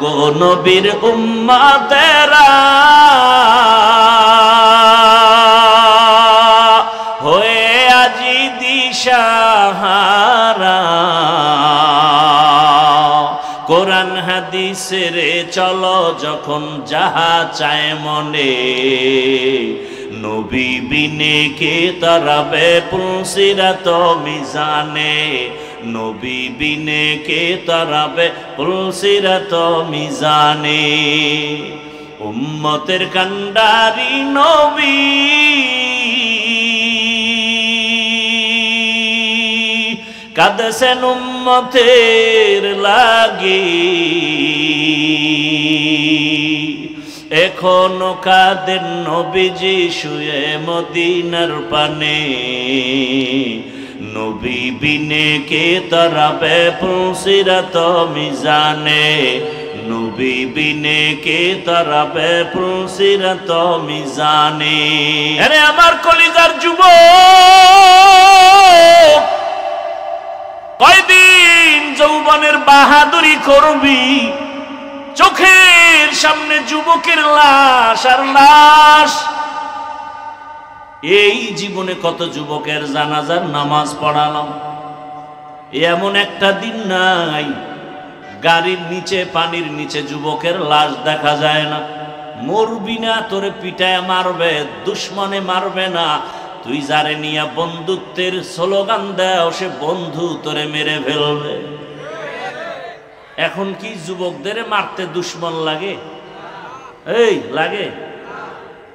ওগো নবীর উম্মতেরা হয়ে আজি দিশাহারা কোরআন হাদিসের চলো যখন যাহা চায় মনে নবী বিনে কে তরাবে পুলসিরাত মিজানে নবী বিনে কে তরাবে পুলসিরাত মিজানে উম্মতের কান্ডারি নবী কাঁদছেন উম্মতের লাগি এখনো কাঁদেন নবীজি শুয়ে মদিনার পানে নবী বিনে কে তরাবে পুলসিরাত মিজানে নবী বিনে কে তরাবে পুলসিরাত মিজানে আরে আমার কলিজার যুবক কয়দিন যৌবনের বাহাদুরি করবি চোখের সামনে যুবকের লাশ আর লাশ এই জীবনে কত যুবকের জানাজার নামাজ পড়ালাম এমন একটা দিন নাই গাড়ির নিচে পানির নিচে যুবকের লাশ দেখা যায় না মরবি না তোরে পিটায় মারবে দুশ্মনে মারবে না তুই যারে নিয়া বন্ধুত্বের স্লোগান দাও সে বন্ধু তোরে মেরে ফেলবে এখন কি যুবকদের মারতে দুশ্মন লাগে এই লাগে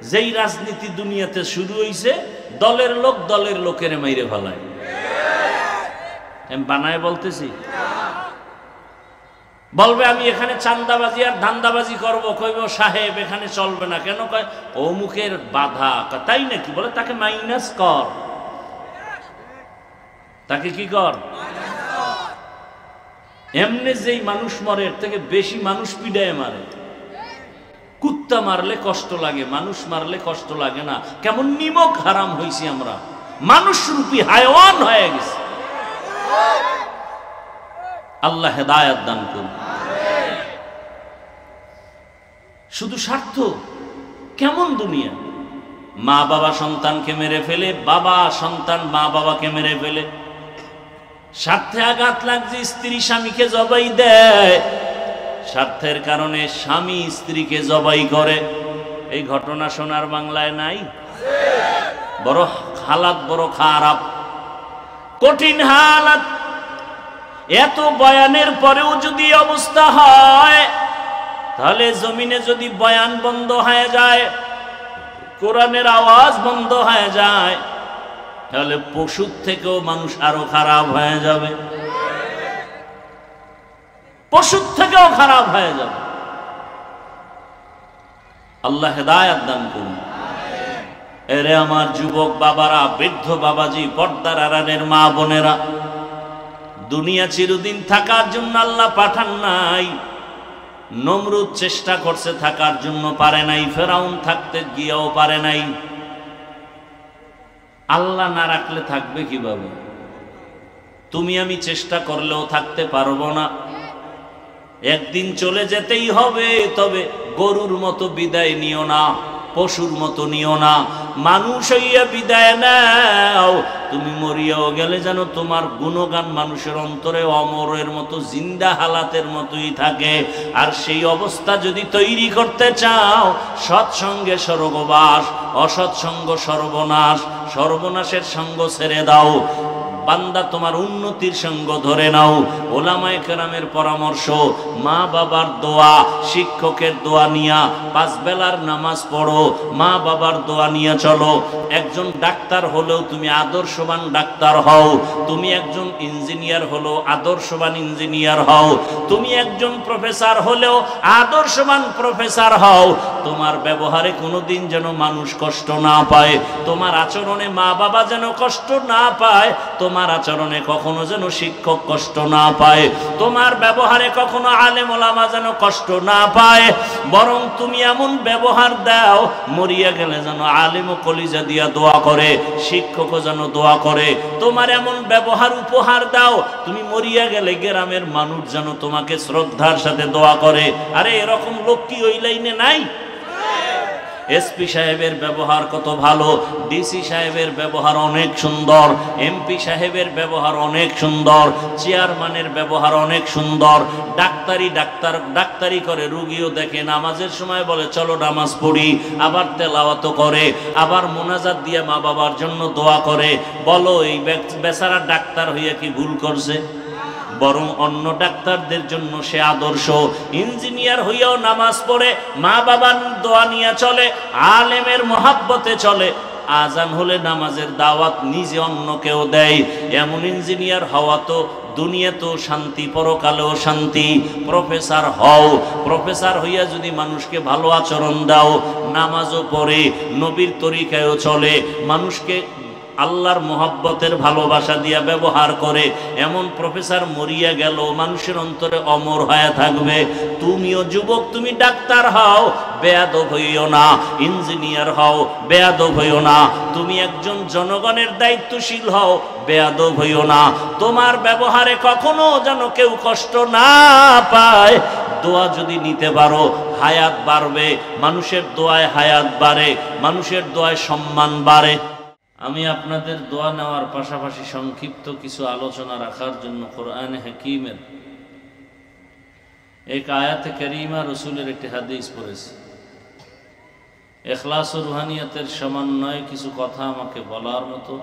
যেই রাজনীতি দুনিয়াতে শুরু হইছে দলের লোক দলের লোকের মাইরে ফেলায় আমি বানায় বলতেছি বলবে আমি এখানে চান্দাবাজি আর ধান্দাবাজি করব কইব সাহেব এখানে চলবে না কেন কয় অমুকের বাধা তাই নাকি বলে তাকে মাইনাস কর তাকে কি কর এমনি যেই মানুষ মরে এর থেকে বেশি মানুষ পিডায় মারে কুত্তা মারলে কষ্ট লাগে মানুষ মারলে কষ্ট লাগে না কেমন নিমক হারাম হইছি আমরা মানুষ রূপী হায়ওয়ান হয়ে গেছে আল্লাহ হেদায়েত দান করুন শুধু স্বার্থ কেমন দুনিয়া মা বাবা সন্তানকে মেরে ফেলে বাবা সন্তান মা বাবাকে মেরে ফেলে স্বার্থে আঘাত লাগছে স্ত্রী স্বামীকে জবাই দেয় স্বার্থের কারণে স্বামী স্ত্রীকে জবাই করে এই ঘটনা সোনার বাংলায় নাই বড় হালাত বড় খারাপ কঠিন হালাত এত বয়ানের পরেও যদি অবস্থা হয় তাহলে জমিনে যদি বয়ান বন্ধ হয়ে যায় কোরআনের আওয়াজ বন্ধ হয়ে যায় তাহলে পশুর থেকেও মানুষ আরো খারাপ হয়ে যাবে পশুর থেকেও খারাপ হয়ে যাবে আল্লাহ হেদায়েত দান করুন এরে আমার যুবক বাবারা বৃদ্ধ বাবাজি পর্দার আড়ালের মা বোনেরা দুনিয়া চিরদিন থাকার জন্য আল্লাহ পাঠান নাই নমরুদ চেষ্টা করছে থাকার জন্য পারে নাই ফেরাউন থাকতে গিয়েও পারে নাই আল্লাহ না রাখলে থাকবে কিভাবে তুমি আমি চেষ্টা করলেও থাকতে পারবো না একদিন চলে যেতেই হবে তবে গরুর মতো বিদায় নিও না পশুর মতো নিও না মানুষ হইয়া বিদায় নাও তুমি মরিয়াও গেলে যেন তোমার গুণগান মানুষের অন্তরে অমরের মতো জিন্দা হালাতের মতোই থাকে আর সেই অবস্থা যদি তৈরি করতে চাও সৎসঙ্গে স্বর্গবাস অসৎসঙ্গ সর্বনাশ সর্বনাশের সঙ্গ ছেড়ে দাও বান্দা তোমার উন্নতির সঙ্গ ধরে নাও ওলামায়ে কেরামের পরামর্শ মা বাবার দোয়া শিক্ষকের দোয়া নিয়া পাঁচ বেলার নামাজ পড়ো মা বাবার দোয়া নিয়ে চলো একজন ডাক্তার হলেও তুমি আদর্শবান ডাক্তার হও তুমি একজন ইঞ্জিনিয়ার হলেও আদর্শবান ইঞ্জিনিয়ার হও তুমি একজন প্রফেসর হলেও আদর্শবান প্রফেসর হও তোমার ব্যবহারে কোনোদিন যেন মানুষ কষ্ট না পায় তোমার আচরণে মা বাবা যেন কষ্ট না পায় তোমার আচরণে কখনো যেন শিক্ষক কষ্ট না পায় তোমার ব্যবহারে কখনো আলেম ওলামা যেন কষ্ট না পায় বরং তুমি এমন ব্যবহার দাও মরিয়া গেলে যেন আলেম ও কলিজা দিয়া দোয়া করে, শিক্ষকও যেন দোয়া করে। তোমার এমন ব্যবহার উপহার দাও, তুমি মরিয়া গেলে গ্রামের মানুষ যেন তোমাকে শ্রদ্ধার সাথে দোয়া করে। আরে এরকম লোক কি ওই লাইনে নাই? এসপি সাহেবের ব্যবহার কত ভালো, ডিসি সাহেবের ব্যবহার অনেক সুন্দর, এমপি সাহেবের ব্যবহার অনেক সুন্দর, চেয়ারম্যানের ব্যবহার অনেক সুন্দর। ডাক্তারি করে, রুগীও দেখে, নামাজের সময় বলে চলো নামাজ পড়ি, আবার তেলাওয়াত করে, আবার মোনাজাত দিয়ে মা বাবার জন্য দোয়া করে। বলো এই বেচারা ডাক্তার হইয়া কি ভুল করছে? বরং অন্য ডাক্তারদের জন্য সে আদর্শ। ইঞ্জিনিয়ার হইয়াও নামাজ পড়ে, মা বাবার দোয়া নিয়ে চলে, আলেমের মহাব্বতে চলে, আজান হলে নামাজের দাওয়াত নিজে অন্যকেও দেয়। এমন ইঞ্জিনিয়ার হওয়া তো দুনিয়াতেও শান্তি, পরকালেও শান্তি। প্রফেসর হও, প্রফেসর হইয়া যদি মানুষকে ভালো আচরণ দাও, নামাজও পড়ে, নবীর তরিকায়ও চলে, মানুষকে আল্লাহর মোহাব্বতের ভালোবাসা দিয়া ব্যবহার করে, এমন প্রফেসর মরিয়া গেল মানুষের অন্তরে অমর হয়ে থাকবে। তুমিও যুবক, তুমি ডাক্তার হও, বেয়াদব হইও না। ইঞ্জিনিয়ার হও, বেয়াদব হইও না। তুমি একজন জনগণের দায়িত্বশীল হও, বেয়াদব হইও না। তোমার ব্যবহারে কখনো যেন কেউ কষ্ট না পায়। দোয়া যদি নিতে পারো, হায়াত বাড়বে। মানুষের দোয়ায় হায়াত বাড়ে, মানুষের দোয়ায় সম্মান বাড়ে। আমি আপনাদের দোয়া নেওয়ার পাশাপাশি সংক্ষিপ্ত কিছু আলোচনা রাখার জন্য কোরআনে হাকিমের এক আয়াতে কারীমা, রসুলের একটি হাদিস পড়েছি। ইখলাস ও রুহানিয়াতের সমন্বয়ে কিছু কথা আমাকে বলার মতো,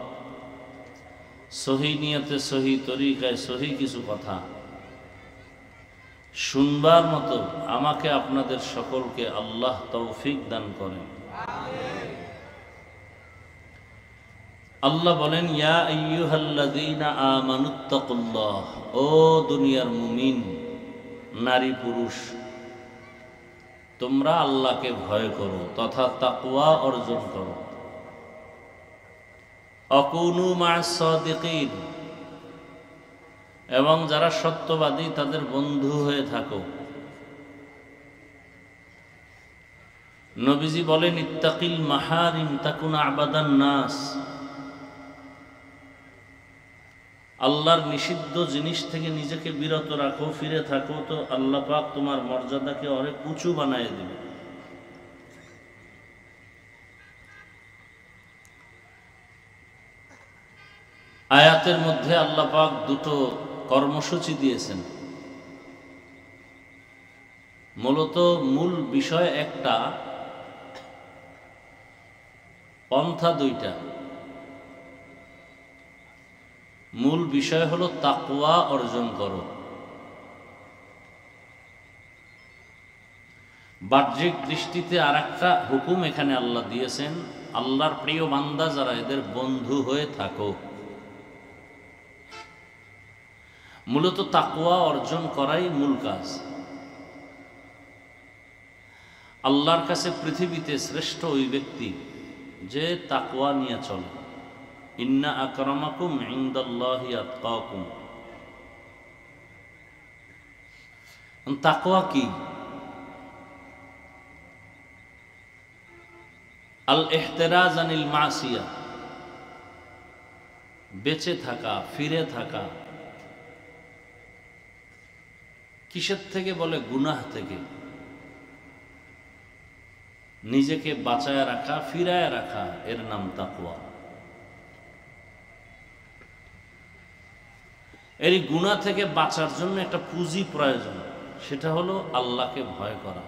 সহি নিয়তে, সহি তরিকায়, সহি কিছু কথা শুনবার মতো আমাকে আপনাদের সকলকে আল্লাহ তৌফিক দান করেন। আল্লাহ বলেন, ইয়া আইয়ুহাল্লাযীনা আমানুত্তাকুল্লাহ, ও দুনিয়ার মুমিন নারী পুরুষ, তোমরা আল্লাহকে ভয় করো তথা তাকওয়া অর্জন করো। আকুনু মা'আস সাদিকিন, এবং যারা সত্যবাদী তাদের বন্ধু হয়ে থাকো। নবীজি বলেন, ইত্তাকিল মাহারিম তাকুন আবাদান নাস, আল্লাহর নিষিদ্ধ জিনিস থেকে নিজেকে বিরত রাখো, ফিরে থাকো, তো আল্লাহ পাক তোমার মর্যাদাকে অনেক উঁচু বানায় দেবে। আয়াতের মধ্যে আল্লাহ পাক দুটো কর্মসূচি দিয়েছেন। মূলত মূল বিষয় একটা, পন্থা দুইটা। মূল বিষয় হলো তাকওয়া অর্জন করো। বাহ্যিক দৃষ্টিতে আর একটা হুকুম এখানে আল্লাহ দিয়েছেন, আল্লাহর প্রিয় বান্দা যারা, এদের বন্ধু হয়ে থাকো। মূলত তাকওয়া অর্জন করাই মূল কাজ। আল্লাহর কাছে পৃথিবীতে শ্রেষ্ঠ ওই ব্যক্তি যে তাকওয়া নিয়ে চলে। ইন্না আকরামাকুম ইনদাল্লাহি আতকাকুম। তাকওয়া কি? আল ইহতিরাজ আনিল মাসিয়া, বেঁচে থাকা, ফিরে থাকা। কিসের থেকে? বলে গুনাহ থেকে। নিজেকে বাঁচায় রাখা, ফিরায় রাখা, এর নাম তাকওয়া। এই গুনাহ থেকে বাঁচার জন্য একটা পুঁজি প্রয়োজন, সেটা হলো আল্লাহকে ভয় করা।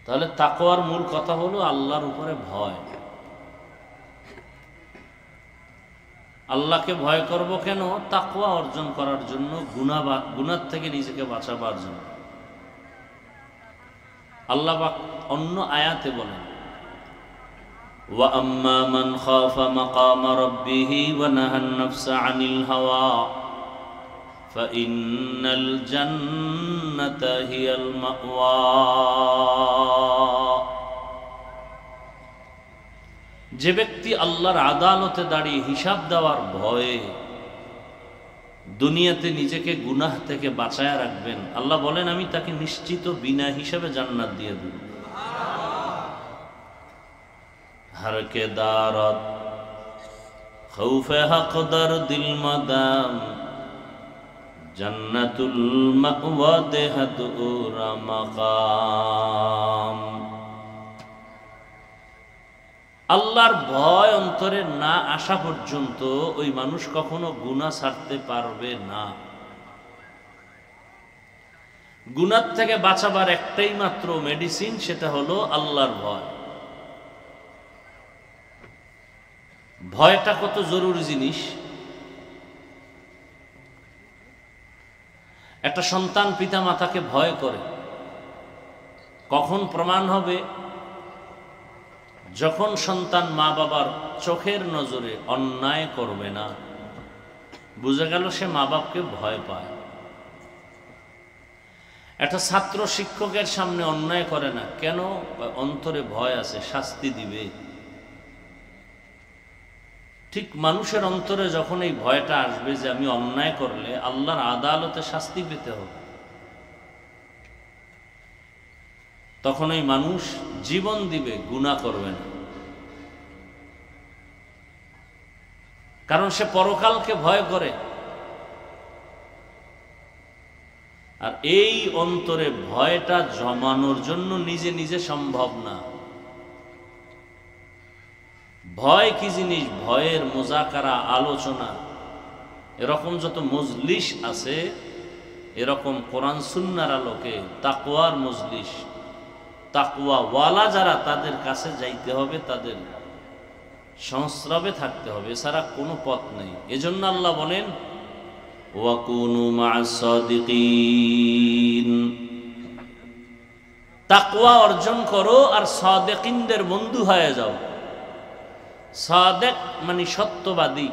তাহলে তাকওয়ার মূল কথা হলো আল্লাহর উপরে ভয়। আল্লাহকে ভয় করব কেন? তাকওয়া অর্জন করার জন্য, গুনাহ থেকে নিজেকে বাঁচাবার জন্য। আল্লাহ পাক অন্য আয়াতে বলেন, ওয়া আম্মা মান খাফা মাকাম রাব্বিহি ওয়া নাহান নাফসা আনিল হাওয়া ফাইন্নাল জান্নাতা হিয়াল মাওয়া। যে ব্যক্তি আল্লাহর আদালতে দাঁড়িয়ে হিসাব দেওয়ার ভয়ে দুনিয়াতে নিজেকে গুনাহ থেকে বাঁচায় রাখবেন, আল্লাহ বলেন আমি তাকে নিশ্চিত বিনা হিসাবে জান্নাত দিয়ে দেব। हर के दारत खौफ हक दर दिल मदाम जन्नतुल मअवा देहदुरा मकाम। আল্লাহর ভয় অন্তরে না আসা পর্যন্ত ওই মানুষ কখনো গুনাহ ছাড়তে পারবে না। গুনাহ থেকে বাঁচাবার একটাই মাত্র মেডিসিন, সেটা হলো আল্লাহর ভয়। ভয়টা কত জরুরি জিনিস। একটা সন্তান পিতা মাতাকে ভয় করে, কখন প্রমাণ হবে? যখন সন্তান মা বাবার চোখের নজরে অন্যায় করবে না, বুঝে গেল সে মা বাপকে ভয় পায়। একটা ছাত্র শিক্ষকের সামনে অন্যায় করে না, কেন? অন্তরে ভয় আছে, শাস্তি দিবে। ঠিক মানুষের অন্তরে যখন এই ভয়টা আসবে যে আমি অন্যায় করলে আল্লাহর আদালতে শাস্তি পেতে হবে, তখন ওই মানুষ জীবন দিবে, গুনাহ করবে না। কারণ সে পরকালকে ভয় করে। আর এই অন্তরে ভয়টা জমানোর জন্য নিজে নিজে সম্ভব না। ভয় কি জিনিস? ভয়ের মোজাকারা, আলোচনা, এরকম যত মজলিস আছে, এরকম কোরআন সুন্নাহর আলোকে তাকওয়ার মজলিস, তাকওয়া ওয়ালা যারা, তাদের কাছে যাইতে হবে, তাদের সংস্রবে থাকতে হবে, এছাড়া কোনো পথ নেই। এজন্য আল্লাহ বলেন ওয়াকুনু মা'আস সাদিকিন, তাকওয়া অর্জন করো আর সাদিকিনদের বন্ধু হয়ে যাও। সাদেক মানে সত্যবাদী,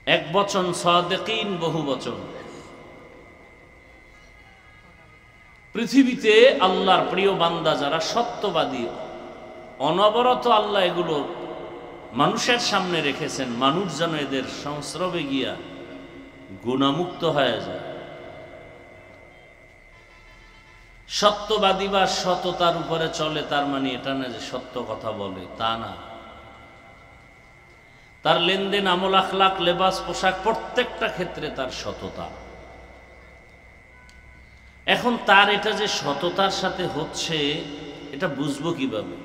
এক বচন, সাদেকিন বহু বচন। পৃথিবীতে আল্লাহর প্রিয় বান্দা যারা সত্যবাদী, অনবরত আল্লাহ এগুলো মানুষের সামনে রেখেছেন, মানুষ যেন এদের সংস্রবে গিয়া গুনাহমুক্ত হয়ে যায়। সত্যবাদী বা সততার উপরে চলে, তার মানে এটা না যে সত্য কথা বলে, তা না। তার লেনদেন, আমল, আখলাক, লেবাস, পোশাক, প্রত্যেকটা ক্ষেত্রে তার সততা। এখন তার এটা যে সততার সাথে হচ্ছে, এটা বুঝবো কিভাবে?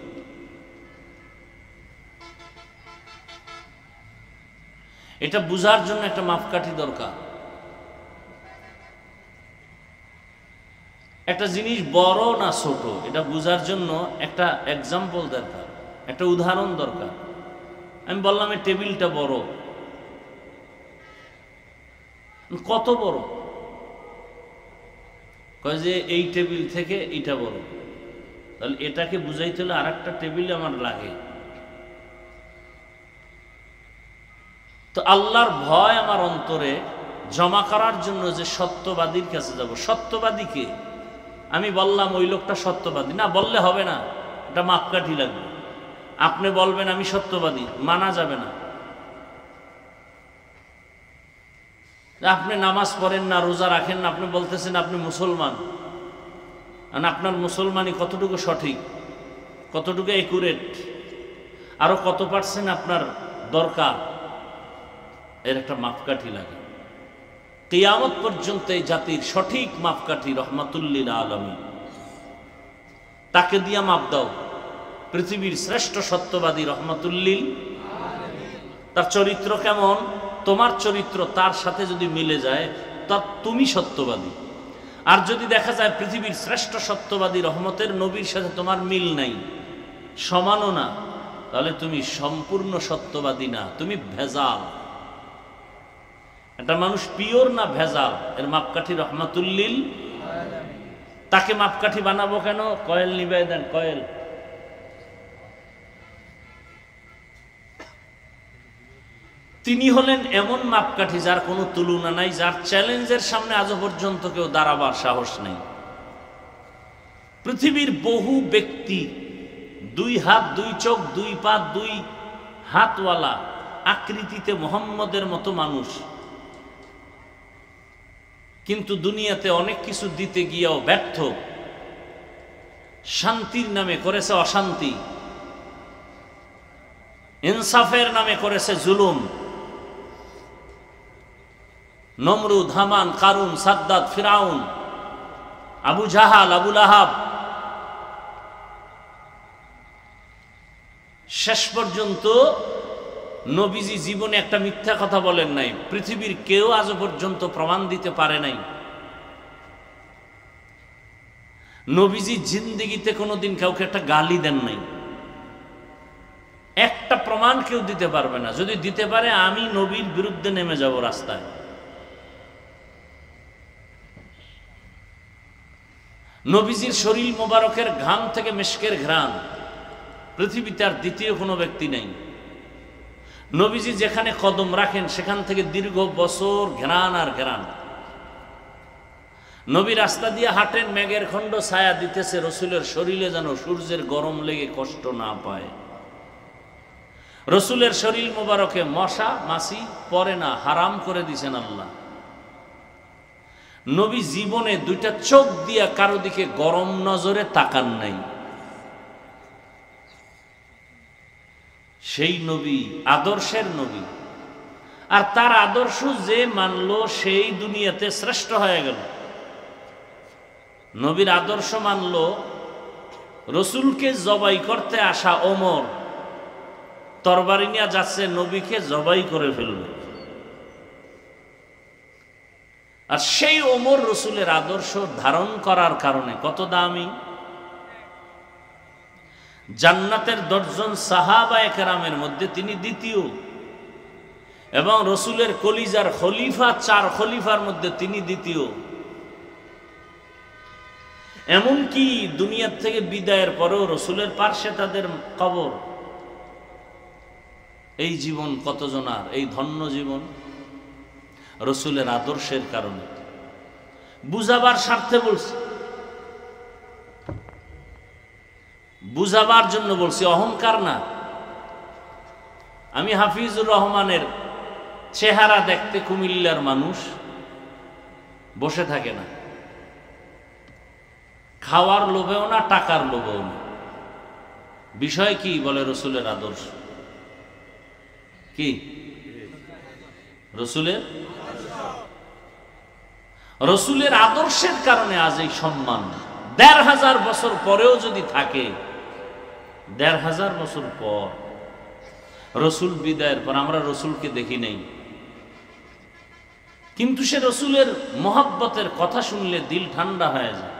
এটা বুঝার জন্য একটা মাপকাঠি দরকার। একটা জিনিস বড় না ছোট, এটা বুঝার জন্য একটা এক্সাম্পল দরকার, একটা উদাহরণ দরকার। আমি বললাম এই টেবিলটা বড়, কত বড়? কয় যে এই টেবিল থেকে এইটা বড়। তাহলে এটাকে বুঝাইতে হলে আর একটা টেবিল আমার লাগে। তো আল্লাহর ভয় আমার অন্তরে জমা করার জন্য যে সত্যবাদীর কাছে যাব, সত্যবাদীকে আমি বললাম ওই লোকটা সত্যবাদী না, বললে হবে না, এটা মাপকাঠি লাগবে। আপনি বলবেন আমি সত্যবাদী, মানা যাবে না। আপনি নামাজ পড়েন না, রোজা রাখেন না, আপনি বলতেছেন আপনি মুসলমান, আর আপনার মুসলমানি কতটুকু সঠিক, কতটুকু একুরেট, আরো কত পার্সেন্ট আপনার দরকার, এর একটা মাপকাঠি লাগে। কিয়ামত পর্যন্ত এই জাতির সঠিক মাপকাঠি রহমাতুল লিল আলামিন, তাকে দিয়া মাপ দাও। পৃথিবীর শ্রেষ্ঠ সত্যবাদী রহমাতুল লিল, তার চরিত্র কেমন? তোমার চরিত্র তার সাথে যদি মিলে যায় তা তুমি সত্যবাদী। আর যদি দেখা যায় পৃথিবীর শ্রেষ্ঠ সত্যবাদী রহমতের নবীর সাথে তোমার মিল নাই, সমানও না, তাহলে তুমি সম্পূর্ণ সত্যবাদী না, তুমি ভেজাল। একটা মানুষ পিওর না ভেজাল, এর মাপকাঠি রহমাতুল লিল। তাকে মাপকাঠি বানাবো কেন? কয়েল নিবাই দেন, কয়েল। তিনি হলেন এমন মাপকাঠি যার কোনো তুলনা নাই, যার চ্যালেঞ্জের সামনে আজও পর্যন্ত কেউ দাঁড়াবার সাহস নেই। পৃথিবীর বহু ব্যক্তি, দুই হাত, দুই চোখ, দুই পা, দুই হাতওয়ালা, আকৃতিতে মুহাম্মদের মতো মানুষ, কিন্তু দুনিয়াতে অনেক কিছু দিতে গিয়েও ব্যর্থ। শান্তির নামে করেছে অশান্তি, ইনসাফের নামে করেছে জুলুম। নমরুদ, হামান, কারুন, সাদ্দাত, ফিরাউন, আবু জাহাল, আবু লাহাব, শেষ পর্যন্ত নবীজি জীবনে একটা মিথ্যা কথা বলেন নাই। পৃথিবীর কেউ আজ পর্যন্ত প্রমাণ দিতে পারে নাই। নবীজি জিন্দেগিতে কোনোদিন কাউকে একটা গালি দেন নাই। একটা প্রমাণ কেউ দিতে পারবে না। যদি দিতে পারে, আমি নবীর বিরুদ্ধে নেমে যাব রাস্তায়। নবীজির শরীর মোবারকের ঘাম থেকে মিশকের ঘ্রাণ পৃথিবীতে আর দ্বিতীয় কোনো ব্যক্তি নেই। নবীজি যেখানে কদম রাখেন সেখান থেকে দীর্ঘ বছর ঘ্রাণ আর ঘ্রাণ। নবী রাস্তা দিয়ে হাঁটেন, মেঘের খণ্ড ছায়া দিতেছে রসুলের শরীরে যেন সূর্যের গরম লেগে কষ্ট না পায়। রসুলের শরীর মোবারকে মশা মাছি পড়ে না, হারাম করে দিছেন আল্লাহ। নবী জীবনে দুইটা চোখ দিয়া কারো দিকে গরম নজরে তাকান নাই। সেই নবী আদর্শের নবী, আর তার আদর্শ যে মানলো সেই দুনিয়াতে শ্রেষ্ঠ হয়ে গেল। নবীর আদর্শ মানলো, রসুলকে জবাই করতে আসা ওমর তরবারি নিয়ে যাচ্ছে, নবীকে জবাই করে ফেলবে। আর সেই ওমর রসুলের আদর্শ ধারণ করার কারণে কত দামি। জান্নাতের 10 জন সাহাবায়ে কেরামের মধ্যে তিনি দ্বিতীয়, এবং রসুলের কলিজার খলিফা 4 খলিফার মধ্যে তিনি দ্বিতীয়। এমনকি দুনিয়ার থেকে বিদায়ের পরেও রসুলের পার্শ্বে তাদের কবর। এই জীবন কতজনার, এই ধন্য জীবন রসুলের আদর্শের কারণে। বুঝাবার স্বার্থে বলছি, বুঝাবার জন্য বলছি, অহংকার না। আমি হাফিজুর রহমানের চেহারা দেখতে কুমিল্লার মানুষ বসে থাকে না, খাওয়ার লোভেও না, টাকার লোভেও না। বিষয় কি? বলে রসুলের আদর্শ। কি রসুলের আদর্শের কারণে আজ এই সম্মান। ১৫০০ বছর পরেও যদি থাকে, ১৫০০ বছর পর রসুল বিদায়ের পর আমরা রসুলকে দেখি নাই, কিন্তু সে রসুলের মহব্বতের কথা শুনলে দিল ঠান্ডা হয়ে যায়।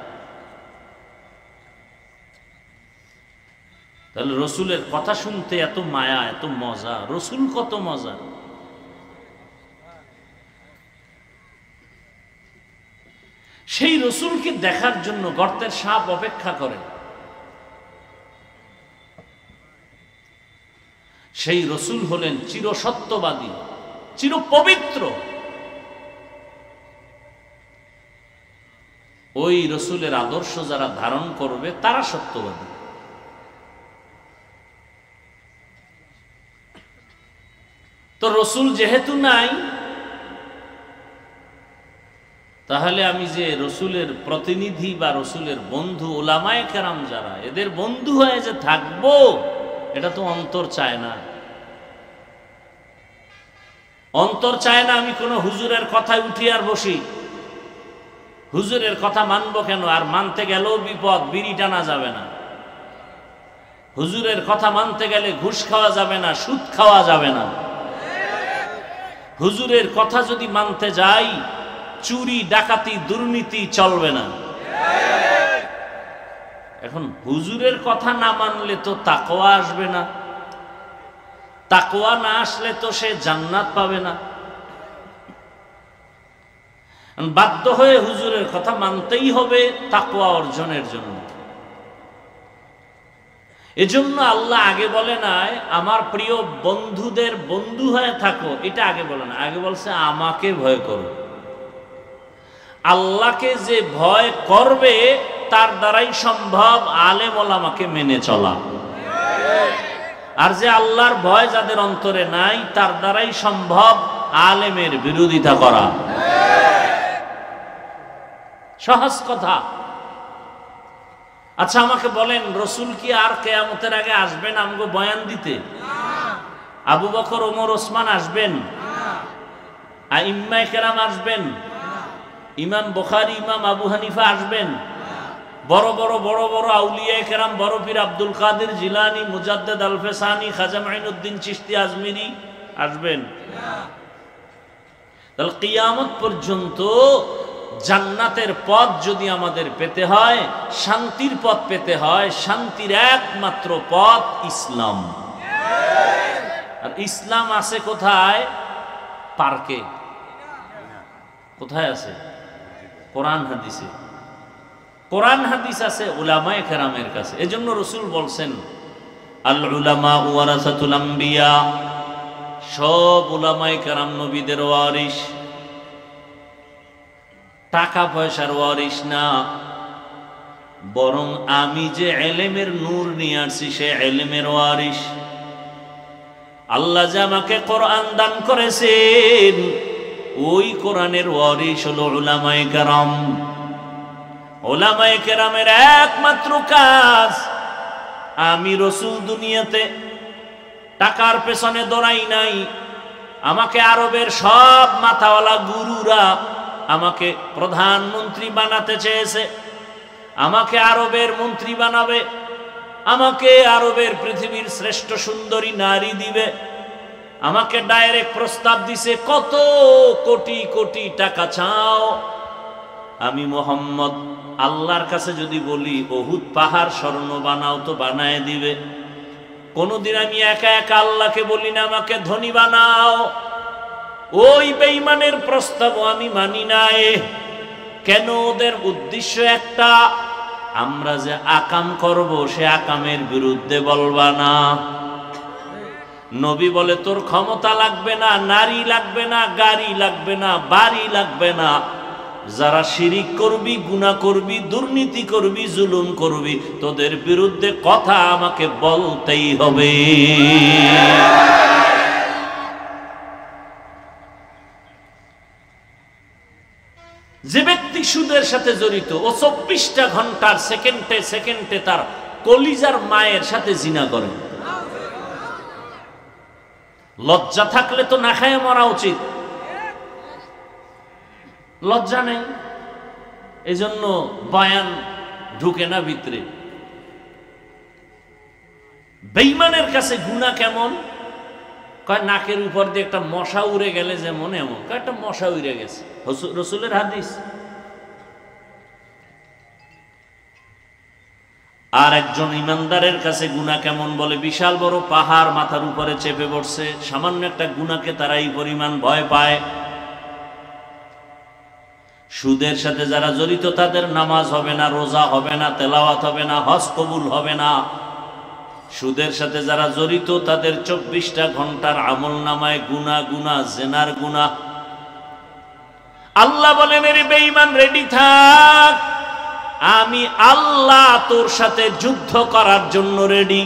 তাহলে রসুলের কথা শুনতে এত মায়া, এত মজা। রসুল কত মজা। সেই রসুলকে দেখার জন্য গর্তের সাপ অপেক্ষা করে। সেই রসুল হলেন চিরসত্যবাদী, চিরপবিত্র। ওই রসুলের আদর্শ যারা ধারণ করবে তারা সত্যবাদী। তো রসুল যেহেতু নাই, তাহলে আমি যে রসুলের প্রতিনিধি বা রসুলের বন্ধু, ওলামায়ে কেরাম যারা, এদের বন্ধু হয়ে যে থাকবো, এটা তো অন্তর চায় না। অন্তর চায় না আমি কোনো হুজুরের কথায় উঠি আর বসি। হুজুরের কথা মানবো কেন? আর মানতে গেলেও বিপদ, বিড়ি টানা যাবে না। হুজুরের কথা মানতে গেলে ঘুষ খাওয়া যাবে না, সুদ খাওয়া যাবে না। হুজুরের কথা যদি মানতে যাই, চুরি, ডাকাতি, দুর্নীতি চলবে না। এখন হুজুরের কথা না মানলে তো তাকওয়া আসবে না, তাকওয়া না আসলে তো সে জান্নাত পাবে না। বাধ্য হয়ে হুজুরের কথা মানতেই হবে তাকওয়া অর্জনের জন্য। এজন্য আল্লাহ আগে বলে নাই আমার প্রিয় বন্ধুদের বন্ধু হয়ে থাকো, এটা আগে বলে না। আগে বলছে আমাকে ভয় করো। আল্লাহকে যে ভয় করবে তার দ্বারাই সম্ভব আলেম ওলামাকে মেনে চলা। আর যে আল্লাহর ভয় যাদের অন্তরে নাই তার দ্বারাই সম্ভব আলেমের বিরোধিতা করা। সহজ কথা। আচ্ছা আমাকে বলেন, রসুল কি আর কিয়ামতের আগে আসবেন আমগো বয়ান দিতে? আবু বকর, ওমর, ওসমান আসবেন? আইম্মায়ে কেরাম আসবেন? ইমাম বুখারী, ইমাম আবু হানিফা আসবেন? বড় বড় বড় বড় আউলিয়ায়ে কেরাম, বড় পীর আব্দুল কাদের জিলানী, মুজাদ্দেদ আল ফেসানি, খাজা মাইনুদ্দিন চিশতি আজমিরি আসবেন? তাহলে কিয়ামত পর্যন্ত জান্নাতের পথ যদি আমাদের পেতে হয়, শান্তির পথ পেতে হয়, শান্তির একমাত্র পথ ইসলাম। আর ইসলাম আছে কোথায়? পার্কে। কোথায় আছে? কোরআন হাদিসে। কোরআন হাদিস আছে উলামায়ে কেরামের কাছে। এজন্য রাসূল বলছেন, আল উলামা ওয়ারাসাতুল আম্বিয়া, সব উলামায়ে কেরাম নবীদের ওয়ারিস, টাকা পয়সার ওয়ারিস না, বরং আমি যে ইলমের নূর নিয়ে আসছি সে ইলমের ওয়ারিস। আল্লাহ যে আমাকে কোরআন দান করেছেন ওই কোরআনের ওয়ারিস হলো উলামায়ে কেরাম। উলামায়ে কেরামের একমাত্র কাজ, আমি রাসূল দুনিয়াতে টাকার পেছনে দৌড়াই নাই। আমাকে আরবের সব মাথাওয়ালা গুরুরা আমাকে প্রধানমন্ত্রী বানাতে চেয়েছে, আমাকে আরবের মন্ত্রী বানাবে, আমাকে আরবের পৃথিবীর শ্রেষ্ঠ সুন্দরী নারী দিবে, আমাকে ডাইরেক্ট প্রস্তাব দিছে কত কোটি কোটি টাকা চাও। আমি মুহাম্মদ আল্লাহর কাছে যদি বলি উহুদ পাহাড় স্বর্ণ বানাও তো বানায় দিবে। কোনদিন আমি একা একা আল্লাহকে বলি না আমাকে ধনী বানাও। ওই বেঈমানের প্রস্তাব আমি মানি নাই। কেন? ওদের উদ্দেশ্য একটা, আমরা যে আকাম করব সে আকামের বিরুদ্ধে বলবা না। নবী বলে তোর ক্ষমতা লাগবে না, নারী লাগবে না, গাড়ি লাগবে না, বাড়ি লাগবে না, যারা শিরিক করবি, গুনাহ করবি, দুর্নীতি করবি, জুলুম করবি, তোদের বিরুদ্ধে কথা আমাকে বলতেই হবে। যে ব্যক্তি সুদের সাথে জড়িত, ও 24টা ঘন্টার সেকেন্ডে সেকেন্ডে তার কলিজার মায়ের সাথে জিনা করে। লজ্জা থাকলে তো না খায় মরা উচিত, লজ্জা নেই, এজন্য বয়ান ঢুকে না ভিতরে। বেঈমানের কাছে গুনাহ কেমন? কয় নাকের উপর দিয়ে একটা মশা উড়ে গেলে যেমন এমন। কয় একটা মশা উড়ে গেছে, রাসূলের হাদিস। আর একজন ইমানদারের কাছে গুনাহ কেমন? বলে বিশাল বড় পাহাড় মাথার উপরে চেপে পড়ছে, সামান্য একটা গুনাহকে তারা এই পরিমাণ ভয় পায়। সুদের সাথে যারা জড়িত তাদের নামাজ হবে না, রোজা হবে না, তেলাওয়াত হবে না, হজ কবুল হবে না। সুদের সাথে যারা জড়িত তাদের 24টা ঘন্টার আমল নামায় গুনাহ, গুনাহ, জিনার গুনাহ। আল্লাহ বলেন এর বেঈমান রেডি থাক, আমি আল্লাহ তোর সাথে যুদ্ধ করার জন্য রেডি।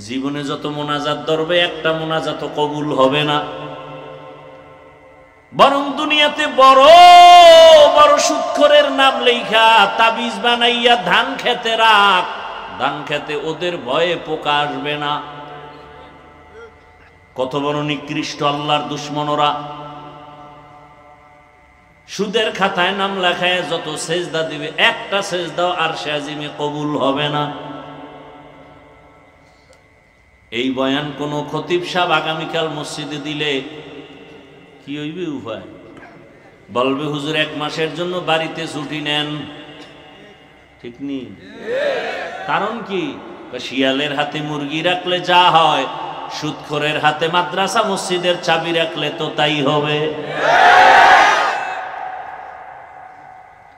জীবনে যত মোনাজাত ধরবে একটা মোনাজাত কবুল হবে না, বরং দুনিয়াতে বড় বড় সুদখোরের নাম লেখা তাবিজ বানাইয়া ধান খেতে রাখ, ধান খেতে ওদের ভয়ে পোকা আসবে না। কত বড় নিকৃষ্ট আল্লাহর দুশমনরা। সুদের খাতায় নাম লেখায় যত সেজদা দিবে একটা সেজদাও আরশে আজিমে কবুল হবে না। এই বয়ান কোন খতিব সাহেব আগামীকাল মসজিদে দিলে কি হইবে? উপায় বলবে হুজুর 1 মাসের জন্য বাড়িতে ছুটি নেন। ঠিক নেই? কারণ কি? শিয়ালের হাতে মুরগি রাখলে যা হয়, সুদখোরের হাতে মাদ্রাসা মসজিদের চাবি রাখলে তো তাই হবে।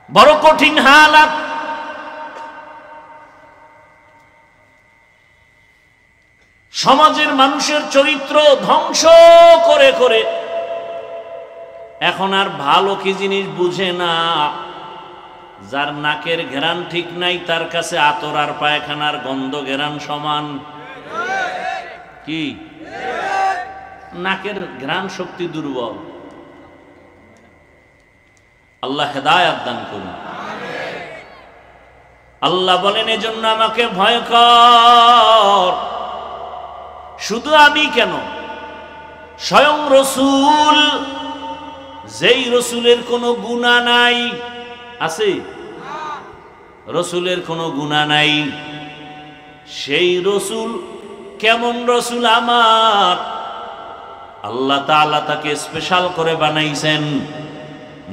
বড় কঠিন হালাত। সমাজের মানুষের চরিত্র ধ্বংস করে করে এখন আর ভালো কি জিনিস বুঝে না, যার নাকের ঘেরান ঠিক নাই তার কাছে আতর আর পায়খানার গন্ধ ঘেরান সমান। কি নাকের ঘ্রাণ শক্তি দুর্বল। আল্লাহ হেদায়েত দান করুন। আল্লাহ বলেন এজন্য আমাকে ভয় কর। শুধু আমি কেন, স্বয়ং রসুল, যেই রসুলের কোনো গুনাহ নাই, আছে রসুলের কোনো গুনাহ নাই, সেই রসুল কেমন রসুল আমার, আল্লাহ তাআলা তাকে স্পেশাল করে বানাইছেন।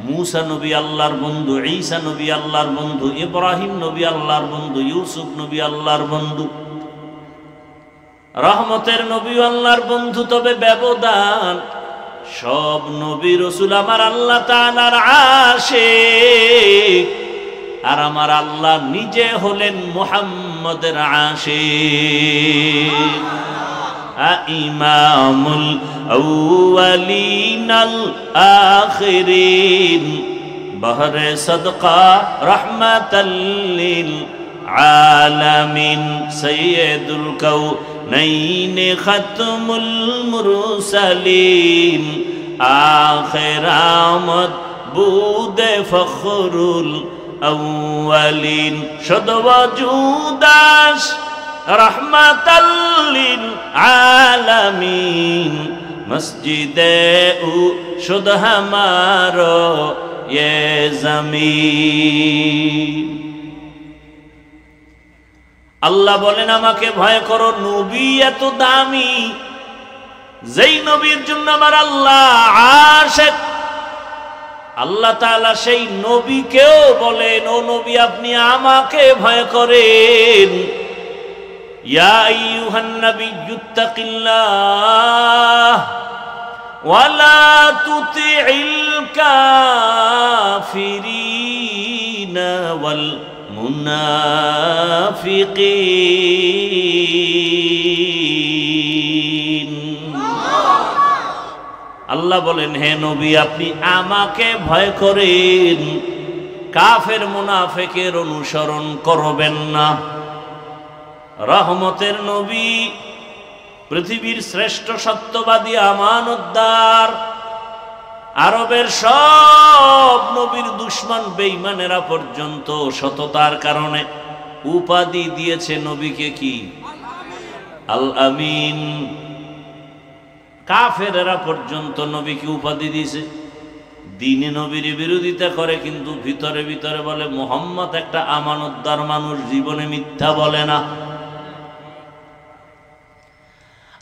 মূসা নবী আল্লাহর বন্ধু, ঈসা নবী আল্লাহর বন্ধু, ইব্রাহিম নবী আল্লাহর বন্ধু, ইউসুফ নবী আল্লাহর বন্ধু, রহমতের নবী আল্লাহর বন্ধু। তবে ব্যবধান, সব নবী রাসূল আমার আল্লাহ তাআলার আশিক, আর আমার আল্লাহ নিজে হলেন মুহাম্মদের আশিক। ইমামুল আউয়ালিনাল আখিরিন বহরে সদকা রাহমাতাল লিল আলামিন সাইয়্যিদুল কাউনাইন খাতমুল মুরসালিন আখির আমদ বুদে ফখরুল আউয়ালিন শুধু ওয়াজুদাস রহমাতাল লিল আলামিন মসজিদে উ শুধু হামারো ये জমিন। আল্লাহ বলেন আমাকে ভয় করো। নবী এত দামি, যেই নবীর জন্য আমার আল্লাহ আশিক, আল্লাহ তাআলা সেই নবীকেও বলেন ও নবী আপনি আমাকে ভয় করেন। ইয়া আইয়ুহান নাবিয়্যুত্তাকিল্লাহ ওয়ালা তুতিইল কাফিরিনা ওয়াল মুনাফিকিন। আল্লাহ বলেন হে নবী আপনি আমাকে ভয় করেন, কাফের মুনাফিকের অনুসরণ করবেন না। রহমতের নবী, পৃথিবীর শ্রেষ্ঠ সত্যবাদী আমানতদার, আরবের সব নবীর দুশমন বেঈমানেরা পর্যন্ত সততার কারণে উপাধি দিয়েছে নবীকে কি? আল আমিন। কাফেরেরা পর্যন্ত নবীকে উপাধি দিয়েছে। দিনে নবীর বিরোধিতা করে কিন্তু ভিতরে ভিতরে বলে মুহাম্মদ একটা আমানতদার মানুষ, জীবনে মিথ্যা বলে না।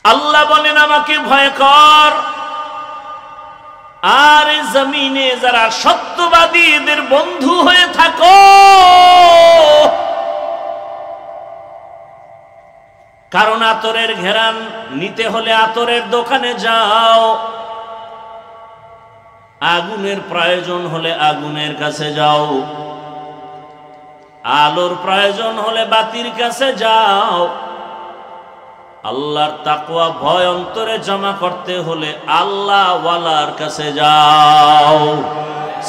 আল্লাহ বলেন আমাকে ভয় কর, আর জমিনে যারা সত্যবাদী এদের বন্ধু হয়ে থাকো। কারণ আতরের ঘেরান নিতে হলে আতরের দোকানে যাও, আগুনের প্রয়োজন হলে আগুনের কাছে যাও, আলোর প্রয়োজন হলে বাতির কাছে যাও। আল্লাহর তাকওয়া ভয় অন্তরে জমা করতে হলে আল্লাহ ওয়ালার কাছে যাও।